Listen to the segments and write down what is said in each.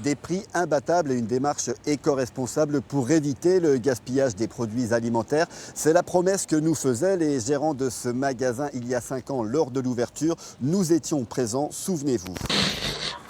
Des prix imbattables et une démarche éco-responsable pour éviter le gaspillage des produits alimentaires. C'est la promesse que nous faisaient les gérants de ce magasin il y a 5 ans lors de l'ouverture. Nous étions présents, souvenez-vous.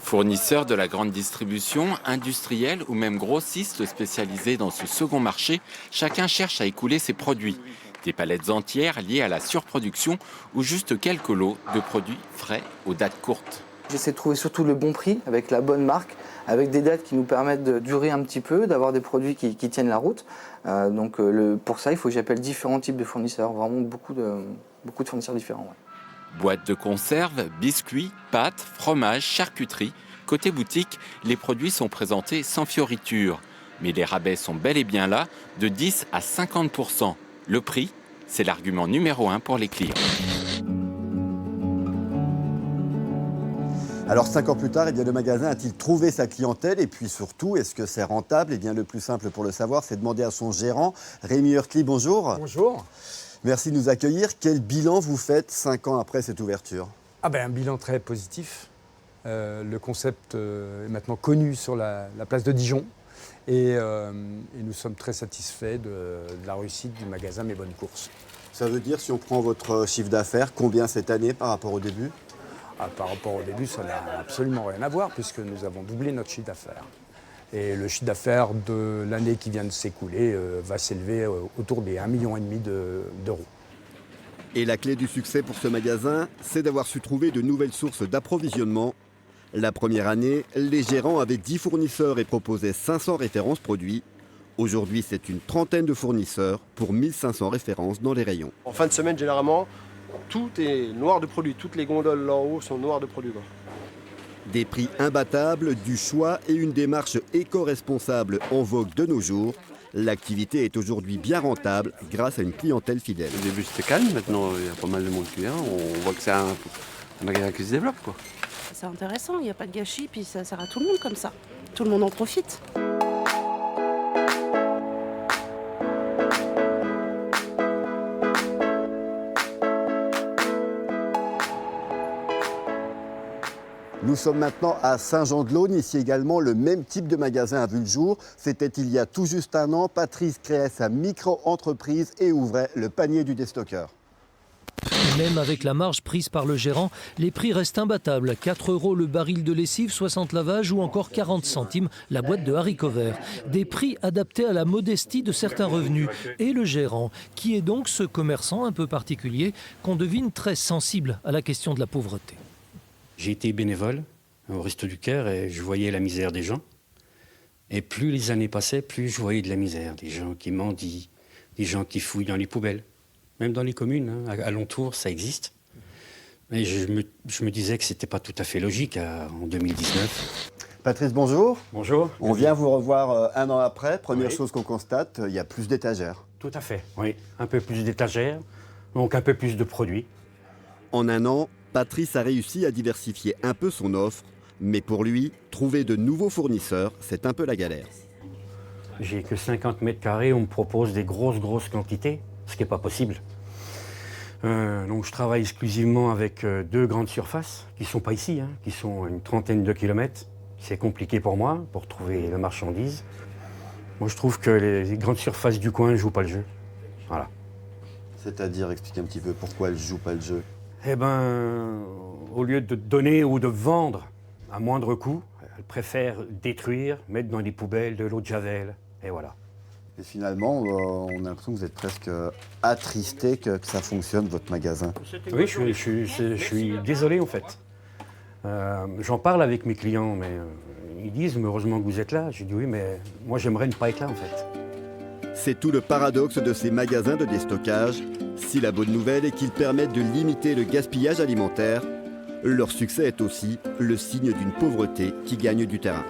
Fournisseurs de la grande distribution, industriels ou même grossistes spécialisés dans ce second marché, chacun cherche à écouler ses produits. Des palettes entières liées à la surproduction ou juste quelques lots de produits frais aux dates courtes. J'essaie de trouver surtout le bon prix, avec la bonne marque, avec des dates qui nous permettent de durer un petit peu, d'avoir des produits qui tiennent la route. Pour ça, il faut que j'appelle différents types de fournisseurs, vraiment beaucoup de fournisseurs différents. Ouais. Boîtes de conserve, biscuits, pâtes, fromages, charcuterie. Côté boutique, les produits sont présentés sans fioriture. Mais les rabais sont bel et bien là, de 10 à 50%. Le prix, c'est l'argument numéro 1 pour les clients. Alors 5 ans plus tard, le magasin a-t-il trouvé sa clientèle? Et puis surtout, est-ce que c'est rentable? Le plus simple pour le savoir, c'est demander à son gérant. Rémi Heurtli, bonjour. Bonjour. Merci de nous accueillir. Quel bilan vous faites 5 ans après cette ouverture? Un bilan très positif. Le concept est maintenant connu sur la place de Dijon. Et nous sommes très satisfaits de la réussite du magasin Mes Bonnes Courses. Ça veut dire, si on prend votre chiffre d'affaires, combien cette année par rapport au début? Par rapport au début, ça n'a absolument rien à voir puisque nous avons doublé notre chiffre d'affaires. Et le chiffre d'affaires de l'année qui vient de s'écouler va s'élever autour des 1,5 million d'euros. Et la clé du succès pour ce magasin, c'est d'avoir su trouver de nouvelles sources d'approvisionnement. La première année, les gérants avaient 10 fournisseurs et proposaient 500 références produits. Aujourd'hui, c'est une trentaine de fournisseurs pour 1500 références dans les rayons. En fin de semaine, généralement, tout est noir de produits. Toutes les gondoles là en haut sont noires de produits. Des prix imbattables, du choix et une démarche éco-responsable en vogue de nos jours. L'activité est aujourd'hui bien rentable grâce à une clientèle fidèle. Au début, c'était calme. Maintenant, il y a pas mal de monde qui vient. On voit que c'est un magasin qui se développe, quoi. C'est intéressant, il n'y a pas de gâchis, puis ça sert à tout le monde comme ça. Tout le monde en profite. Nous sommes maintenant à Saint-Jean-de-Laune. Ici également, le même type de magasin a vu le jour. C'était il y a tout juste un an. Patrice créait sa micro-entreprise et ouvrait le panier du déstockeur. Même avec la marge prise par le gérant, les prix restent imbattables. 4 € le baril de lessive, 60 lavages ou encore 40 centimes la boîte de haricots verts. Des prix adaptés à la modestie de certains revenus. Et le gérant, qui est donc ce commerçant un peu particulier qu'on devine très sensible à la question de la pauvreté. J'ai été bénévole au Resto du Cœur et je voyais la misère des gens. Et plus les années passaient, plus je voyais de la misère. Des gens qui mendient, des gens qui fouillent dans les poubelles. Même dans les communes, alentour, ça existe. Et je me disais que ce n'était pas tout à fait logique en 2019. Patrice, bonjour. Bonjour. On vient vous revoir un an après. Première Oui. chose qu'on constate, il y a plus d'étagères. Tout à fait, oui. Un peu plus d'étagères, donc un peu plus de produits. En un an, Patrice a réussi à diversifier un peu son offre. Mais pour lui, trouver de nouveaux fournisseurs, c'est un peu la galère. J'ai que 50 mètres carrés, on me propose des grosses quantités, ce qui n'est pas possible. Donc je travaille exclusivement avec 2 grandes surfaces, qui ne sont pas ici, qui sont à une trentaine de kilomètres. C'est compliqué pour moi, pour trouver la marchandise. Moi je trouve que les grandes surfaces du coin ne jouent pas le jeu. Voilà. C'est-à-dire, expliquez un petit peu pourquoi elles ne jouent pas le jeu. Au lieu de donner ou de vendre à moindre coût, elles préfèrent détruire, mettre dans des poubelles de l'eau de Javel, et voilà. Et finalement, on a l'impression que vous êtes presque attristé que ça fonctionne, votre magasin. Oui, je suis désolé en fait. J'en parle avec mes clients, mais ils disent « heureusement que vous êtes là ». Je dis « oui, mais moi j'aimerais ne pas être là en fait ». C'est tout le paradoxe de ces magasins de déstockage. Si la bonne nouvelle est qu'ils permettent de limiter le gaspillage alimentaire, leur succès est aussi le signe d'une pauvreté qui gagne du terrain.